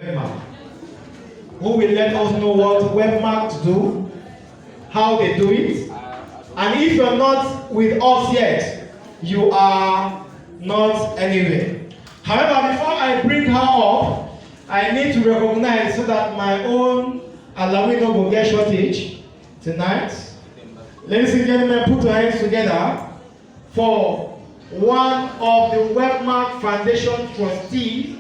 Webmark, who will let us know what Webmark do, how they do it, and if you're not with us yet, you are not anywhere. However, before I bring her up, I need to recognize so that my own ALHAJI will get shortage tonight. Ladies and gentlemen, put your hands together for one of the Webmark Foundation trustees.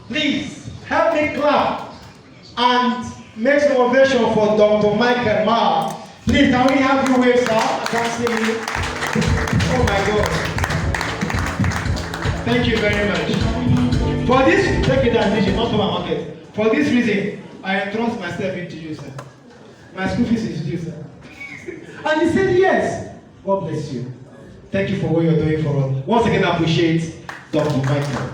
Please help me clap and make some ovation for Dr. Michael Ma. Please, can we have you wave, sir? I can't see you. Oh my God. Thank you very much. For this, take it as vision, not for my market. For this reason, I entrust myself into you, sir. My school fees is due, sir. And he said yes. God bless you. Thank you for what you're doing for us. Once again, I appreciate Dr. Michael.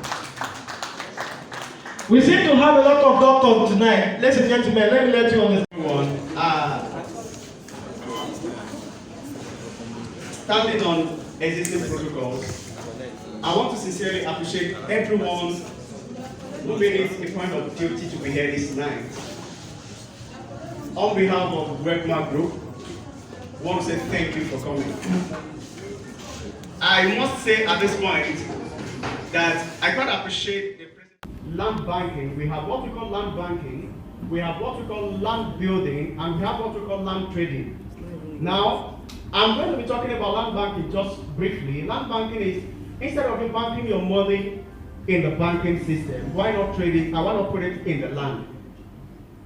We seem to have a lot of doctors tonight. Ladies and gentlemen, let me let you understand. Standing on existing protocols, I want to sincerely appreciate everyone who made it a point of duty to be here this night. On behalf of WebmarkGroup, I want to say thank you for coming. I must say at this point that I quite appreciate the land banking. We have what we call land banking, we have what we call land building, and we have what we call land trading. Now, I'm going to be talking about land banking just briefly. Land banking is, instead of you banking your money in the banking system, why not trade it and why not put it in the land?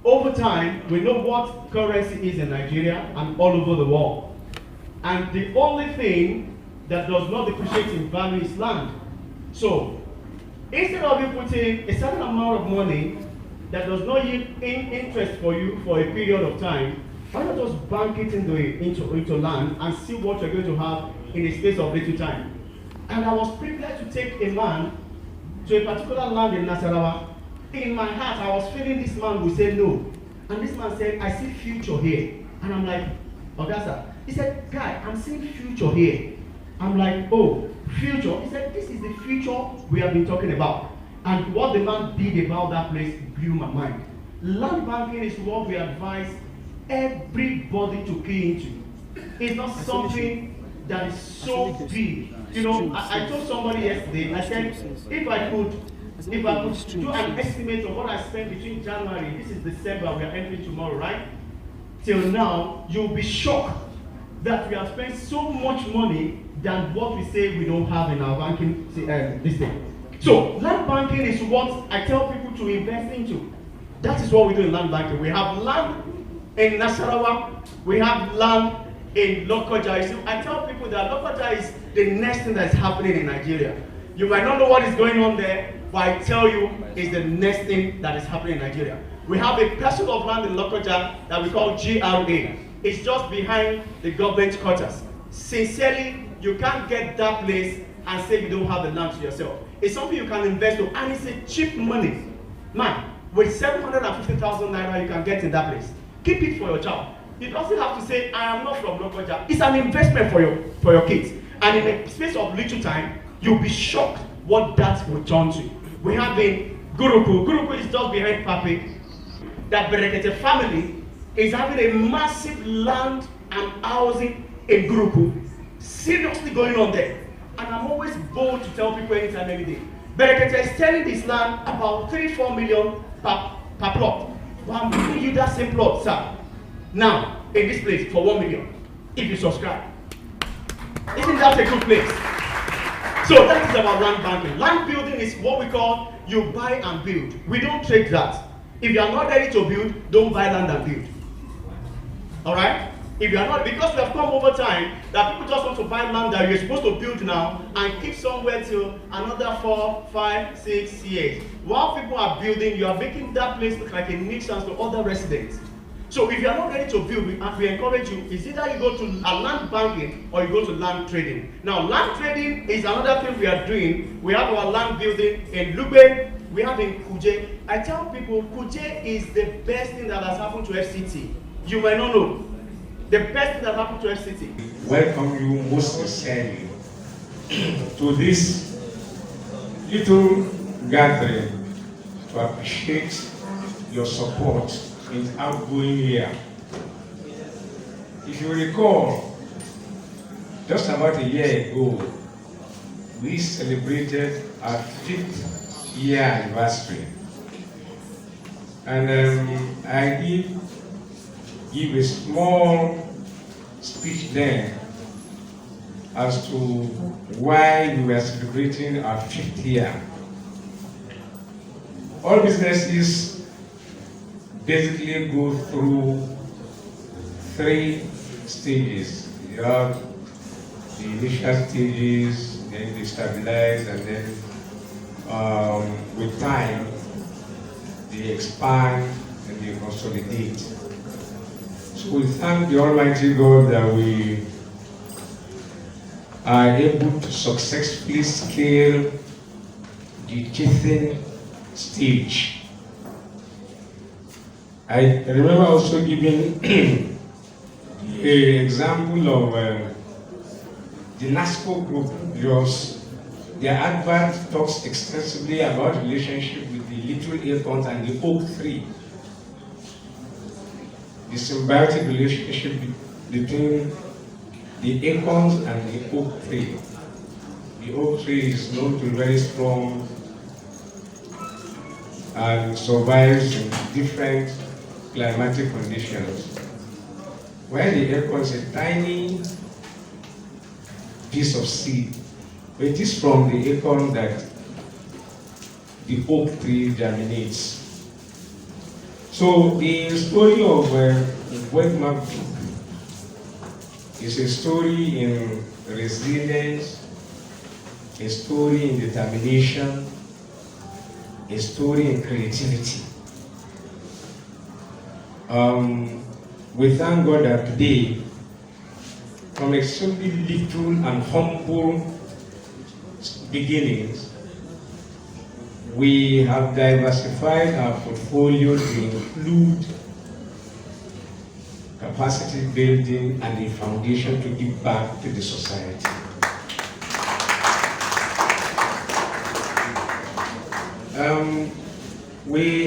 Over time, we know what currency is in Nigeria and all over the world. And the only thing that does not depreciate in value is land. So, instead of you putting a certain amount of money that does not yield interest for you for a period of time, why not just bank it into land and see what you're going to have in a space of little time? And I was privileged to take a man to a particular land in Nasarawa. In my heart, I was feeling this man would say no. And this man said, I see future here. And I'm like, Augusta. He said, guy, I'm seeing future here. I'm like, oh, future? He said, this is the future we have been talking about. And what the man did about that place blew my mind. Land banking is what we advise everybody to key into. It's not something that is so big. You know, I told somebody yesterday, I said, if I could do an estimate of what I spent between January, this is December, we are entering tomorrow, right? Till now, you'll be shocked that we have spent so much money than what we say we don't have in our banking this thing. So, land banking is what I tell people to invest into. That is what we do in land banking. We have land in Nasarawa, we have land in Lokoja. So I tell people that Lokoja is the next thing that's happening in Nigeria. You might not know what is going on there, but I tell you, it's the next thing that is happening in Nigeria. We have a parcel of land in Lokoja that we call GRA. It's just behind the government quarters. Sincerely, you can't get that place and say you don't have the land to yourself. It's something you can invest in, and it's a cheap money. Man, with 750,000 naira, you can get in that place. Keep it for your child. You don't have to say, I am not from Lokoja. It's an investment for your kids. And in a space of little time, you'll be shocked what that will turn to. We have in Guruku. Guruku is just behind Papi. That Berekete family is having a massive land and housing in Guruku. Seriously going on there. And I'm always bold to tell people anytime, any day. Berekete is selling this land about 3-4 million per plot. But I'm giving you that same plot, sir. Now, in this place for 1 million, if you subscribe. Isn't that a good place? So that is about land banking. Land building is what we call you buy and build. We don't trade that. If you are not ready to build, don't buy land and build. Alright? If you are not, because we have come over time that people just want to buy land that you're supposed to build now and keep somewhere till another 4, 5, 6 years. While people are building, you are making that place look like a nuisance to other residents. So if you are not ready to build, we encourage you, is either you go to a land banking or you go to land trading. Now, land trading is another thing we are doing. We have our land building in Lugbe, we have in Kuje. I tell people, Kuje is the best thing that has happened to FCT. You might not know. The best thing that happened to FCT. Welcome you most sincerely to this little gathering to appreciate your support in the outgoing year. If you recall, just about a year ago, we celebrated our 5th year anniversary. And I did give a small speech then as to why we were celebrating our 5th year. All businesses basically go through 3 stages. You have the initial stages, then they stabilize, and then with time, they expand and they consolidate. So we thank the Almighty God that we are able to successfully scale the teething stage. I remember also giving an example of the NASCO group, because their advert talks extensively about relationship with the little acorns and the oak tree. The symbiotic relationship between the acorns and the oak tree. The oak tree is known to be very strong and survives in different climatic conditions, while the acorn is a tiny piece of seed. It is from the acorn that the oak tree germinates. So the story of Webmark is a story in resilience, a story in determination, a story in creativity. We thank God that today, from extremely little and humble beginnings, we have diversified our portfolio to include capacity building and a foundation to give back to the society.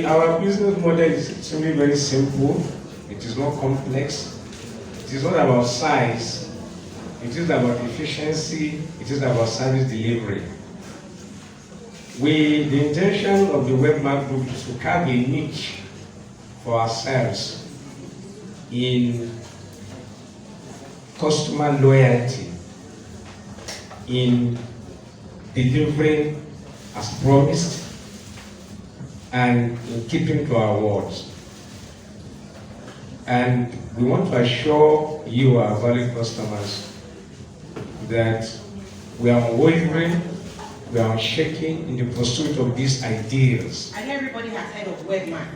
Our business model is extremely very simple. It is not complex. It is not about size. It is about efficiency. It is about service delivery. The intention of the Webmark Group is to carve a niche for ourselves in customer loyalty, in delivering as promised, and in keeping to our words. And we want to assure you, our valued customers, that we are unwavering, we are unshaking in the pursuit of these ideals. And everybody has heard of Webmark,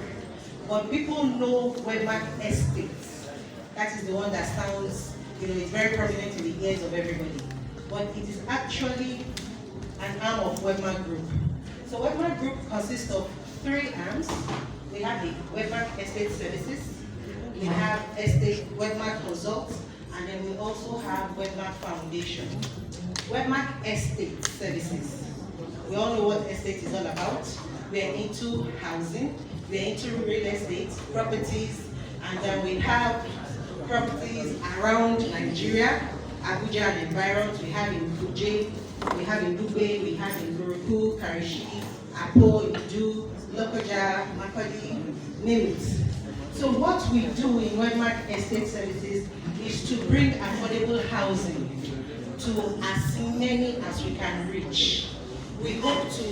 but people know Webmark Estates. That is the one that sounds, it's very prominent in the ears of everybody. But it is actually an arm of Webmark Group. So Webmark Group consists of 3 arms. We have the Webmark Estate Services, we have Webmark Consult, and then we also have Webmark Foundation. Webmark Estate Services. We all know what estate is all about. We are into housing, we are into real estate, properties, and then we have properties around Nigeria, Abuja and environs. We have in Kuje, we have in Dugbe, we have in Goroku, Karishi, Apo, Idu, Lokoja, Makodi, name it. So what we do in Webmark Estate Services is to bring affordable housing to as many as we can reach. We hope to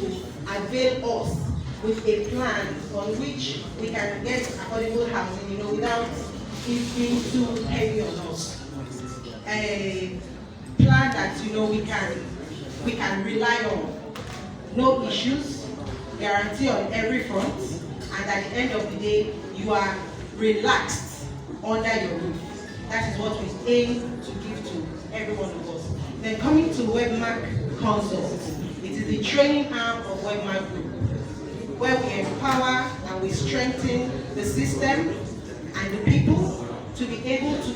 avail us with a plan on which we can get affordable housing, without it being too heavy on us. A plan that we can rely on. No issues, guarantee on every front, and at the end of the day, you are relaxed under your roof. That is what we aim to give to every one of us. Then coming to Webmark Consult, it is the training arm of Webmark Group, where we empower and we strengthen the system and the people to be able to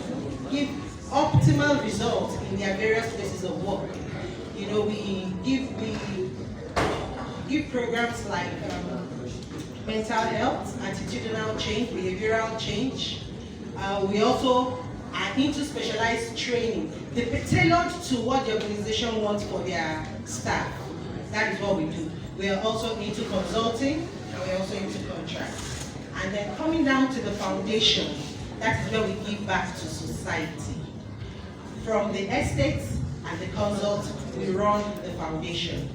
give optimal results in their various places of work. We give programs like mental health, attitudinal change, behavioral change. We also are into specialized training, tailored to what the organization wants for their staff. That is what we do. We are also into consulting, and we're also into contracts. And then coming down to the foundation, that is where we give back to society. From the estates and the consult, we run the foundation.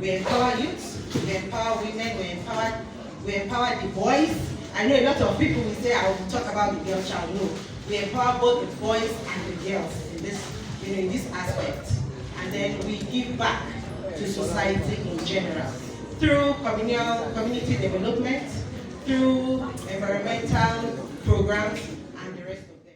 We empower youth, we empower women, we empower the boys. I know a lot of people will say, I will talk about the girl child. No, we empower both the boys and the girls in this, in this aspect. And then we give back to society in general through community development, through environmental programs, and the rest of the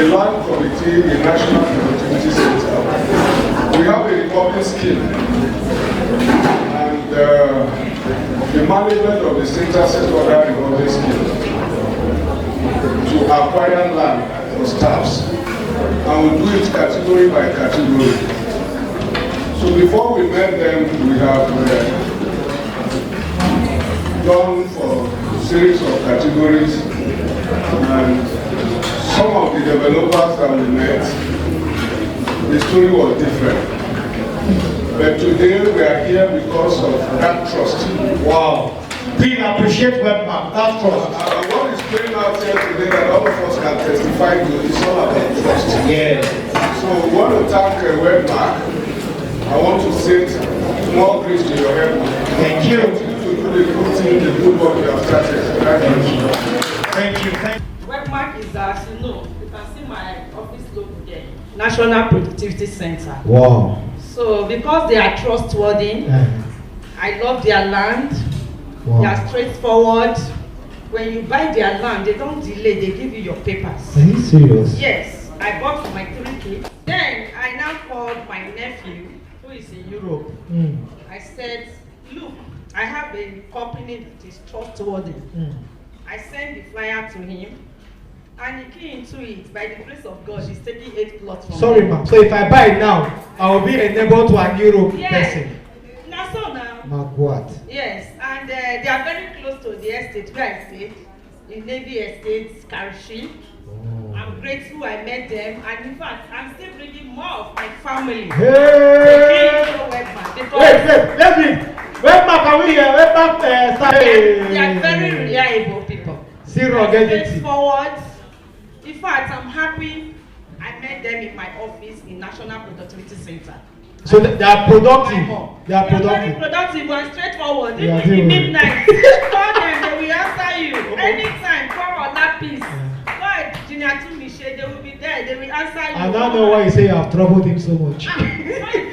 land committee, the National Productivity Center. We have a republic scheme, and the management of the center set for that republic scheme to acquire land for staffs, and we do it category by category. So before we met them, we have done for a series of categories, and some of the developers that we met, the story was different. But today we are here because of that trust. Wow. Please appreciate Webmark, that trust. What is playing out here today that all of us can testify to is all about trust. Yes. So we want to thank Webmark. I want to say more grace to your help. Thank you. Continue to do the good thing, the good work you have started. Thank you. Thank you. Thank you. Webmark is, as you know, you can see my office logo there, National Productivity Center. Wow. So because they are trustworthy, I love their land. Wow. They are straightforward. When you buy their land, they don't delay, they give you your papers. Are you serious? Yes, I bought for my 3 kids. Then I now called my nephew, who is in Europe. I said, look, I have a company that is trustworthy. I sent the flyer to him, and he came into it. By the grace of God, he's taking 8 plots from Sorry, ma'am. So if I buy it now, I will be a neighbor to a Europe person. Now, so now. What? Yes, and they are very close to the estate where I stayed, in Navy Estate, Karishi. Oh. I'm grateful I met them, and in fact, I'm still bringing more of my family. Hey! Wait, let me. Webmark, are we here? Webmark, they are very reliable people. Zero identity. Straightforward. In fact, I'm happy I met them in my office in National Productivity Center. So they are productive. They are very productive. productive and straightforward. Yeah, Even in the midnight, call them, they will answer you. Anytime, call OLAPEACE. Call Junior to Michelle, they will be there. They will answer you. I don't know why you say you have troubled him so much. Sorry